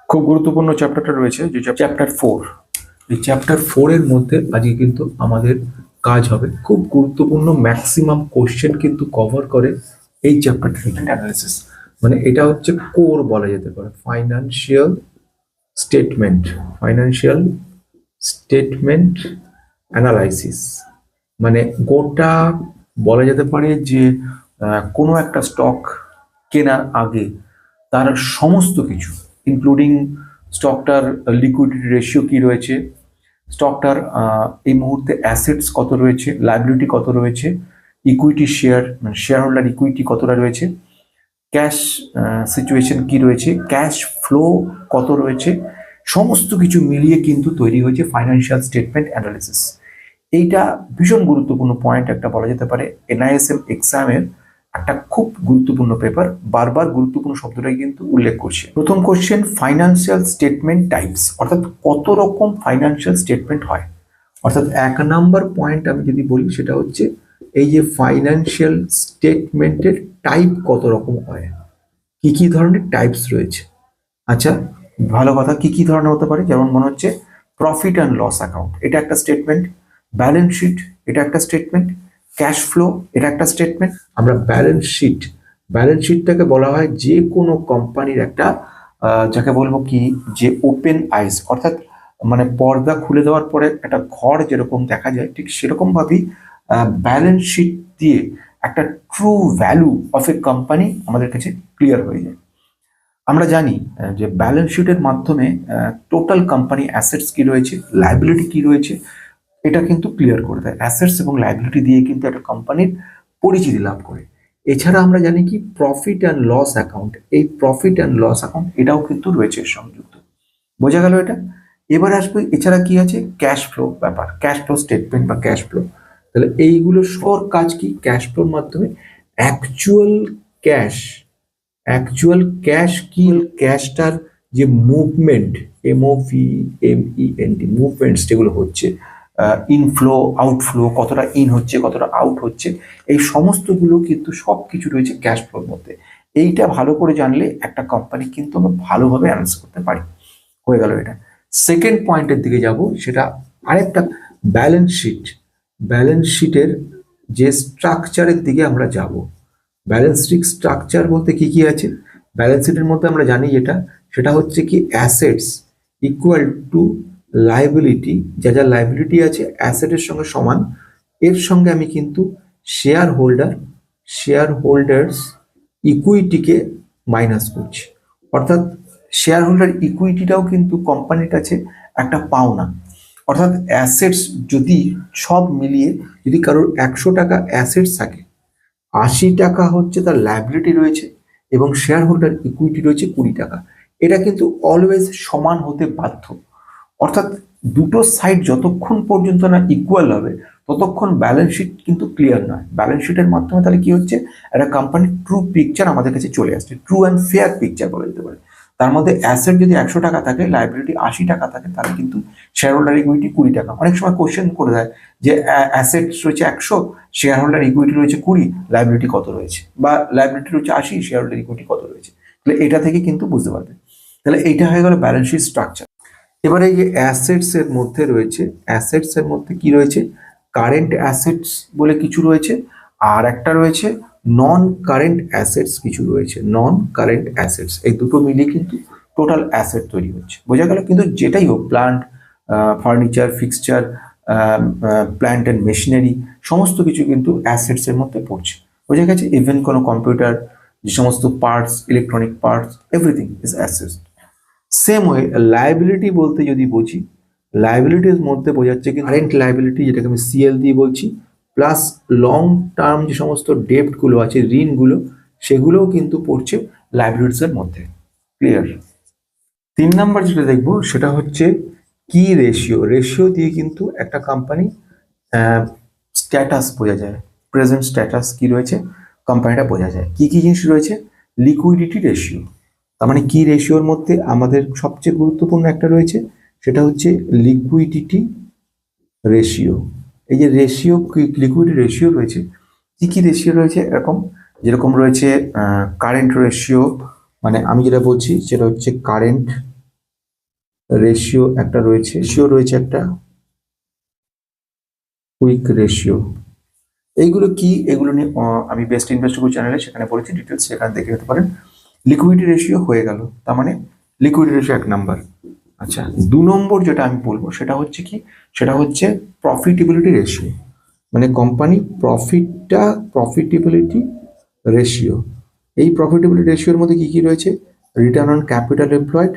খুব গুরুত্বপূর্ণ চ্যাপ্টারটা রয়েছে, যে চ্যাপ্টার 4। এই চ্যাপ্টার 4 এর মধ্যে আজকে কিন্তু আমাদের কাজ হবে। খুব গুরুত্বপূর্ণ ম্যাক্সিমাম কোশ্চেন কিন্তু কভার করে এই চ্যাপ্টারটা, অ্যানালিসিস। মানে এটা হচ্ছে কোর বলা যেতে পারে, স্টেটমেন্ট ফাইন্যান্সিয়াল স্টেটমেন্ট অ্যানালাইসিস। মানে গোটা বলা যেতে পারে যে কোনো একটা স্টক কেনার আগে তার সমস্ত কিছু, ইনক্লুডিং স্টকটার লিকুইডিটি রেশিও কি রয়েছে, স্টকটার এই মুহূর্তে অ্যাসেটস কত রয়েছে, লাইবিলিটি কত রয়েছে, ইকুইটি শেয়ার মানে শেয়ার হোল্ডার ইকুইটি কতটা রয়েছে, ক্যাশ সিচুয়েশন কি রয়েছে, ক্যাশ ফ্লো কত রয়েছে, সমস্ত কিছু মিলিয়ে কিন্তু তৈরি হয়েছে ফাইন্যান্সিয়াল স্টেটমেন্ট অ্যানালিসিস। এইটা ভীষণ গুরুত্বপূর্ণ পয়েন্ট একটা বলা যেতে পারে। এনআইএসএম এক্সামের একটা খুব গুরুত্বপূর্ণ পেপার, বারবার গুরুত্বপূর্ণ শব্দটাই কিন্তু উল্লেখ করছে। প্রথম কোশ্চেন, ফাইন্যান্সিয়াল স্টেটমেন্ট টাইপস, অর্থাৎ কত রকম ফাইন্যান্সিয়াল স্টেটমেন্ট হয়। অর্থাৎ 1 নম্বর পয়েন্ট আমি যদি বলি সেটা হচ্ছে এই যে ফাইন্যান্সিয়াল স্টেটমেন্টের টাইপ কত রকম হয়, কি কি ধরনের টাইপস রয়েছে। আচ্ছা, ভালো কথা, কি কি ধরনের হতে পারে, যেমন মনে হচ্ছে প্রফিট অ্যান্ড লস অ্যাকাউন্ট, এটা একটা স্টেটমেন্ট। ব্যালেন্স শিট, এটা একটা স্টেটমেন্ট। ক্যাশ ফ্লো, এটা একটা স্টেটমেন্ট। আমরা ব্যালেন্স শিটটাকে বলা হয় যে কোনো কোম্পানির একটা যাকে বলবো কি, যে ওপেন আইস, অর্থাৎ মানে পর্দা খুলে দেওয়ার পরে একটা ঘর যেরকম দেখা যায়, ঠিক সেরকম ভাবেই ব্যালেন্স শিট দিয়ে একটা true value of a company আমাদের কাছে ক্লিয়ার হয়ে যায়। আমরা জানি যে ব্যালেন্স শিটের মাধ্যমে টোটাল কোম্পানি অ্যাসেটস কি রয়েছে, লাইবিলিটি কি রয়েছে, এটা কিন্তু ক্লিয়ার করে দেয়। অ্যাসেটস এবং লাইবিলিটি দিয়ে কিন্তু একটা কোম্পানির পরিচিতি লাভ করে। এছাড়া আমরা জানি কি প্রফিট অ্যান্ড লস অ্যাকাউন্ট, এই প্রফিট অ্যান্ড লস অ্যাকাউন্ট এটাও কিন্তু রয়েছে সংযুক্ত। বোঝা গেল এটা। এবার আসবে এছাড়া কি আছে, ক্যাশ ফ্লো ব্যাপার, ক্যাশ ফ্লো স্টেটমেন্ট বা ক্যাশ ফ্লো। তাহলে এইগুলো সব কাজ কি, ক্যাশ ফ্লোর মাধ্যমে অ্যাকচুয়াল ক্যাশ কি, ক্যাশটার যে মুভমেন্ট, MOVMENT মুভমেন্টস যেগুলো হচ্ছে, ইনফ্লো আউটফ্লো, কতটা ইন হচ্ছে কতটা আউট হচ্ছে, এই সমস্তগুলো কিন্তু সব কিছু রয়েছে ক্যাশ ফ্লোর মধ্যে। এইটা ভালো করে জানলে একটা কোম্পানি কিন্তু আমরা ভালোভাবে অ্যানালাইজ করতে পারি। হয়ে গেল এটা। সেকেন্ড পয়েন্টের দিকে যাব, সেটা আরেকটা, ব্যালেন্স শিটের যে স্ট্রাকচারের দিকে আমরা যাব। ব্যালেন্স শিট স্ট্রাকচার বলতে কি কি আছে, ব্যালেন্স শিটের মধ্যে আমরা জানি যেটা, সেটা হচ্ছে কি অ্যাসেটস ইকুয়াল টু লাইবিলিটি, যা যা লাইবিলিটি আছে অ্যাসেটের সঙ্গে সমান। এর সঙ্গে আমি কিন্তু শেয়ার হোল্ডার্স ইকুইটিকে মাইনাস করছি। অর্থাৎ শেয়ার হোল্ডার ইকুইটিটাও কিন্তু কোম্পানির কাছে একটা পাওনা। অর্থাৎ অ্যাসেটস যদি সব মিলিয়ে যদি কারোর 100 টাকা অ্যাসেটস থাকে, 80 টাকা হচ্ছে তার লাইবিলিটি রয়েছে এবং শেয়ার হোল্ডার ইকুইটি রয়েছে 20 টাকা। এটা কিন্তু অলওয়েজ সমান হতে বাধ্য। অর্থাৎ দুটো সাইড যতক্ষণ পর্যন্ত না ইকুয়াল হবে ততক্ষণ ব্যালেন্স শিট কিন্তু ক্লিয়ার নয়। ব্যালেন্স শিটের মাধ্যমে তাহলে কি হচ্ছে, একটা কোম্পানির ট্রু পিকচার আমাদের কাছে চলে আসছে, ট্রু অ্যান্ড ফেয়ার পিকচার বলা যেতে পারে। তার মধ্যে অ্যাসেট যদি 100 টাকা থাকে, লাইবিলিটি 80 টাকা থাকে, তাহলে কিন্তু শেয়ার হোল্ডার ইকুইটি 20 টাকা। অনেক সময় কোশ্চেন করে দেয় যে অ্যাসেট রয়েছে 100, শেয়ার হোল্ডার ইকুইটি রয়েছে 20, লাইবিলিটি কত রয়েছে, বা লাইবিলিটি রয়েছে 80, শেয়ার হোল্ডার ইকুইটি কত রয়েছে। তাহলে এটা থেকে কিন্তু বুঝতে পারবে। তাহলে এইটা হয়ে গেল ব্যালেন্স শিট স্ট্রাকচার। এবারে এই যে অ্যাসেটস এর মধ্যে কি রয়েছে, কারেন্ট অ্যাসেটস বলে কিছু রয়েছে, আর একটা রয়েছে নন কারেন্ট অ্যাসেটস কিছু রয়েছে। এই দুটো মিলিয়ে কিন্তু টোটাল অ্যাসেট তৈরি হচ্ছে। বোঝা গেল। কিন্তু যেটাই হোক, plant, furniture, fixture, plant and machinery, সমস্ত কিছু কিন্তু অ্যাসেটস এর মধ্যে পড়ছে। বোঝা গেছে। ইভেন কোনো কম্পিউটার, যে সমস্ত parts, electronic parts, everything is assets. Same way liability বলতে যদি বুঝি, লাইবিলিটির মধ্যে বোঝাচ্ছে কি কারেন্ট লাইবিলিটি, যেটাকে আমি CL দিয়ে বলছি, প্লাস লং টার্ম যে সমস্ত ডেপ্টগুলো আছে, ঋণগুলো, সেগুলোও কিন্তু পড়ছে লাইবিলিটিস এর মধ্যে। ক্লিয়ার। 3 নম্বর যেটা দেখবো সেটা হচ্ছে কি রেশিও দিয়ে কিন্তু একটা কোম্পানি স্ট্যাটাস বোঝা যায়, প্রেজেন্ট স্ট্যাটাস কি রয়েছে কোম্পানিটা বোঝা যায়। কি কি জিনিস রয়েছে, লিকুইডিটি রেশিও, তার মানে কি রেশিওর মধ্যে আমাদের সবচেয়ে গুরুত্বপূর্ণ একটা রয়েছে, সেটা হচ্ছে লিকুইডিটি রেশিও। এই যে লিকুইডিটি রেশিও রয়েছে, কি কি রেশিও রয়েছে, যেরকম রয়েছে কারেন্ট রেশিও, মানে আমি যেটা বলছি সেটা হচ্ছে কারেন্ট রেশিও একটা রয়েছে, একটা কুইক রেশিও। এইগুলো কি, এগুলো নিয়ে আমি বেস্ট ইনভেস্টর চ্যানেলে সেখানে বলেছি ডিটেলস, সেখানে দেখে নিতে পারেন। লিকুইডিটি রেশিও হয়ে গেল, তার মানে লিকুইডিটি রেশিও 1 নাম্বার। আচ্ছা, 2 নম্বর যেটা আমি বলবো সেটা হচ্ছে কি, সেটা হচ্ছে প্রফিটেবিলিটি রেশিও, মানে কোম্পানি প্রফিটেবিলিটি রেশিও। এই প্রফিটেবিলিটি রেশিওর মধ্যে কি কি রয়েছে, return on capital employed,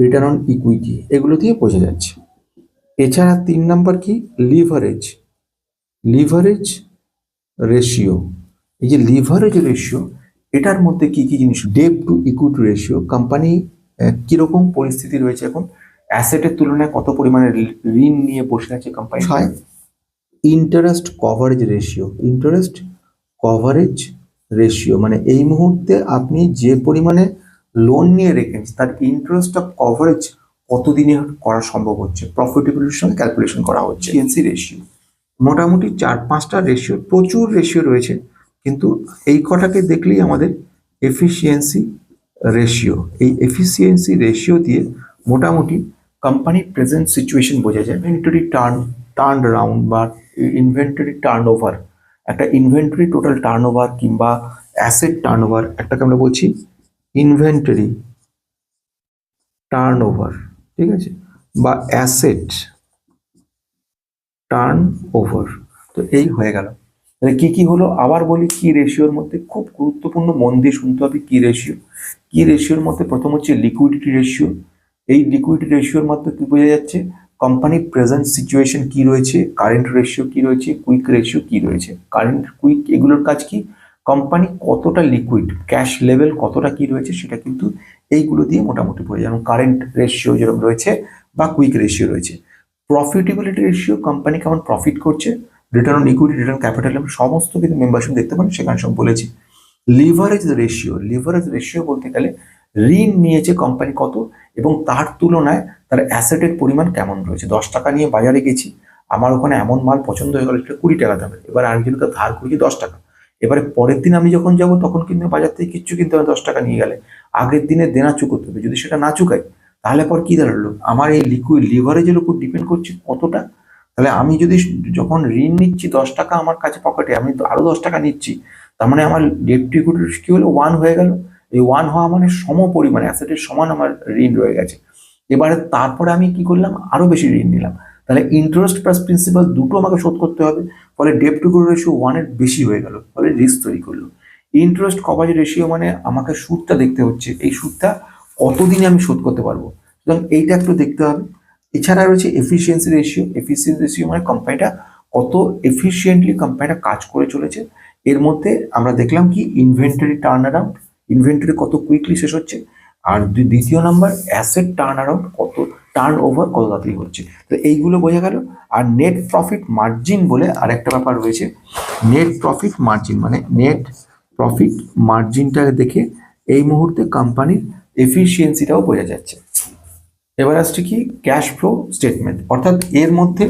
return on equity, এগুলো দিয়ে বোঝা যাচ্ছে। এছাড়া 3 নাম্বার কি, লিভারেজ রেশিও। এই যে লিভারেজ রেশিও, এটার মধ্যে কি কি জিনিস, debt to equity ratio, company কিরকম পরিস্থিতি রয়েছে এখন, অ্যাসেটের তুলনায় কত পরিমাণে ঋণ নিয়ে বসে আছে কোম্পানি। হয় ইন্টারেস্ট কভারেজ রেশিও, মানে এই মুহূর্তে আপনি যে পরিমাণে লোন নিয়ে রেখেছেন তার ইন্টারেস্টটা কভারেজ কতদিনে করা সম্ভব হচ্ছে, প্রফিটেবিলিটির সঙ্গে ক্যালকুলেশন করা হচ্ছে। এফিসিয়েন্সি রেশিও, মোটামুটি 4-5টা রেশিও, প্রচুর রেশিও রয়েছে, কিন্তু এই কটাকে দেখলেই আমাদের এফিসিয়েন্সি রেশিও, এই এফিসিয়েন্সি রেশিও দিয়ে মোটামুটি কোম্পানির প্রেজেন্ট সিচুয়েশন বোঝা যায়। ইনভেন্টরি টার্ন অ্যারাউন্ড বা ইনভেন্টরি টার্ন ওভার, একটা ইনভেন্টরি টোটাল টার্ন ওভার কিংবা অ্যাসেট টার্ন ওভার, একটাকে আমরা বলছি ইনভেন্টরি টার্ন ওভার, ঠিক আছে, বা অ্যাসেট টার্ন ওভার। তো এই হয়ে গেল। তাহলে কি কি হলো আবার বলি, কি রেশিওর মধ্যে খুব গুরুত্বপূর্ণ, মন দিয়ে শুনতে হবে কি রেশিওর মধ্যে প্রথম হচ্ছে লিকুইডিটি রেশিও। এই লিকুইডিটি রেশিওর মধ্যে কি বোঝা যাচ্ছে, কোম্পানির প্রেজেন্ট সিচুয়েশন কি রয়েছে, কারেন্ট রেশিও কি রয়েছে, কুইক রেশিও কি রয়েছে। কারেন্ট, কুইক, এগুলোর কাজ কি, কোম্পানি কতটা লিকুইড, ক্যাশ লেভেল কতটা কি রয়েছে সেটা কিন্তু এইগুলো দিয়ে মোটামুটি বোঝা যায়। যেমন কারেন্ট রেশিও যেরকম রয়েছে বা কুইক রেশিও রয়েছে। প্রফিটেবিলিটি রেশিও, কোম্পানি কেমন প্রফিট করছে, return on equity, return capital, সমস্ত কিছু মেম্বারশিপ দেখতে পারেন, সেখানে সব বলেছি। লিভারেজ রেশিও বলতে গেলে ঋণ নিয়েছে কোম্পানি কত এবং তার তুলনায় তার অ্যাসেটের পরিমাণ কেমন রয়েছে। 10 টাকা নিয়ে বাজারে গেছি, আমার ওখানে এমন মাল পছন্দ হয়ে গেল সেটা 20 টাকা দামের, এবার আমি কিন্তু ধার করেছি 10 টাকা, এবারে পরের দিন আমি যখন যাবো তখন কিন্তু বাজার থেকে কিচ্ছু কিনতে হবে, 10 টাকা নিয়ে গেলে আগের দিনে দেনা চুকোতে হবে, যদি সেটা না চুকাই তাহলে পর কি দাঁড়ালো, আমার এই লিভারেজের উপর ডিপেন্ড করছে কতটা। তাহলে আমি যদি যখন ঋণ নিচ্ছি 10 টাকা আমার কাছে পকেটে, আমি আরো 10 টাকা নিচ্ছি, তার মানে আমার ডেট টু ইকুইটি কি হলো, 1 হয়ে গেল। এই 1 হওয়া মানে সম পরিমাণ অ্যাসেটের সমান আমার ঋণ রয়ে গেছে। এবারে তারপরে আমি কি করলাম, আরো বেশি ঋণ নিলাম, তাহলে ইন্টারেস্ট প্লাস প্রিন্সিপাল দুটো আমাকে শোধ করতে হবে, ফলে ডেট টু ইকুইটি রেশিও 1-এর বেশি হয়ে গেল, ফলে রিস্ক তৈরি করলো। ইন্টারেস্ট কভারেজ রেশিও মানে আমাকে সুদটা দেখতে হচ্ছে, এই সুদটা কতদিনে আমি শোধ করতে পারবো, সুতরাং এইটা একটু দেখতে হবে। এছাড়া রয়েছে এফিসিয়েন্সি রেশিও মানে কোম্পানিটা কত এফিসিয়েন্টলি কোম্পানিটা কাজ করে চলেছে। এর মধ্যে আমরা দেখলাম কি, ইনভেন্টরি টার্ন অ্যারাউন্ড, ইনভেন্টরি কত কুইকলি শেষ হচ্ছে, আর দ্বিতীয় নাম্বার অ্যাসেট টার্ন অ্যারাউন্ড, কত টার্ন ওভার কত তাড়াতাড়ি হচ্ছে। তো এইগুলো বোঝা গেল। আর নেট প্রফিট মার্জিন বলে আরেকটা ব্যাপার রয়েছে, নেট প্রফিট মার্জিন মানে নেট প্রফিট মার্জিনটা দেখে এই মুহূর্তে কোম্পানির এফিসিয়েন্সিটাও বোঝা যাচ্ছে। এবার আসছে কি, ক্যাশ ফ্লো স্টেটমেন্ট, অর্থাৎ এর মধ্যে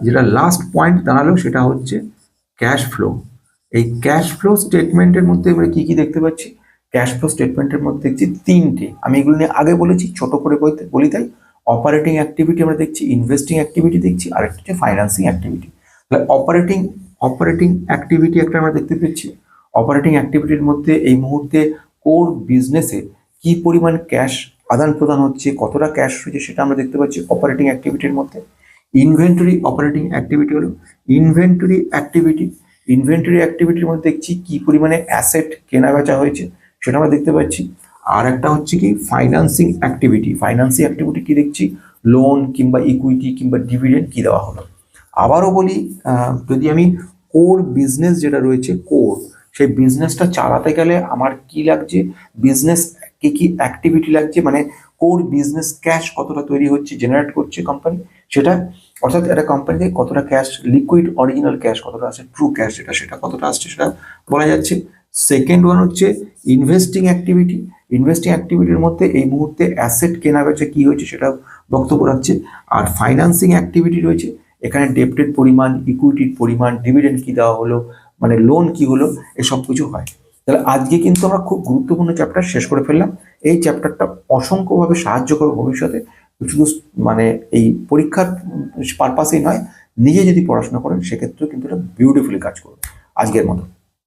যেটা লাস্ট পয়েন্ট দাঁড়ালো সেটা হচ্ছে ক্যাশ ফ্লো। এই ক্যাশ ফ্লো স্টেটমেন্টের মধ্যে আমরা কি কি দেখতে পাচ্ছি, ক্যাশ ফ্লো স্টেটমেন্টের মধ্যে দেখছি 3টে, আমি এগুলো নিয়ে আগে বলেছি, ছোট করে বলি তাই। অপারেটিং অ্যাক্টিভিটি আমরা দেখছি, ইনভেস্টিং অ্যাক্টিভিটি দেখছি, আর একটা হচ্ছে ফাইন্যান্সিং অ্যাক্টিভিটি। তাহলে অপারেটিং অ্যাক্টিভিটি একটা আমরা দেখতে পেয়েছি। অপারেটিং অ্যাক্টিভিটির মধ্যে এই মুহূর্তে কোর বিজনেসে কি পরিমাণ ক্যাশ আদান প্রদান হচ্ছে, কতটা ক্যাশ রয়েছে সেটা আমরা দেখতে পাচ্ছি অপারেটিং অ্যাক্টিভিটির মধ্যে। অপারেটিং অ্যাক্টিভিটি হলো ইনভেন্টরি অ্যাক্টিভিটির মধ্যে দেখছি কি পরিমাণে অ্যাসেট কেনা বেচা হয়েছে সেটা আমরা দেখতে পাচ্ছি। আর একটা হচ্ছে কি, ফাইন্যান্সিং অ্যাক্টিভিটি কি দেখছি, লোন কিংবা ইকুইটি কিংবা ডিভিডেন্ড কি দেওয়া হলো। আবারও বলি, যদি আমি কোর বিজনেস যেটা রয়েছে সেই বিজনেসটা চালাতে গেলে আমার কি লাগছে, বিজনেস কি কি অ্যাক্টিভিটি লাগছে, মানে কোর বিজনেস ক্যাশ কতটা তৈরি হচ্ছে, জেনারেট করছে কোম্পানি সেটা, অর্থাৎ একটা কোম্পানিতে কতটা ক্যাশ, লিকুইড অরিজিনাল ক্যাশ কতটা আসছে, ট্রু ক্যাশ সেটা কতটা আসছে সেটা বলা যাচ্ছে। সেকেন্ড ওয়ান হচ্ছে ইনভেস্টিং অ্যাক্টিভিটির মধ্যে এই মুহূর্তে অ্যাসেট কেনা বেচা কি হয়েছে সেটা বক্তব্য রাখছে। আর ফাইন্যান্সিং অ্যাক্টিভিটি রয়েছে, এখানে ডেপ্টের পরিমাণ, ইকুইটির পরিমাণ, ডিভিডেন্ড কি দেওয়া হলো, মানে লোন কি হলো, এসব কিছু হয়। তাহলে আজকে কিন্তু আমরা খুব গুরুত্বপূর্ণ চ্যাপ্টার শেষ করে ফেললাম। এই চ্যাপ্টারটা অসংখ্যভাবে সাহায্য করবে ভবিষ্যতে শুধু মানে এই পরীক্ষার পারপাসেই নয়, নিজে যদি পড়াশোনা করেন সেক্ষেত্রেও কিন্তু এটা বিউটিফুলি কাজ করবে। আজকের মতো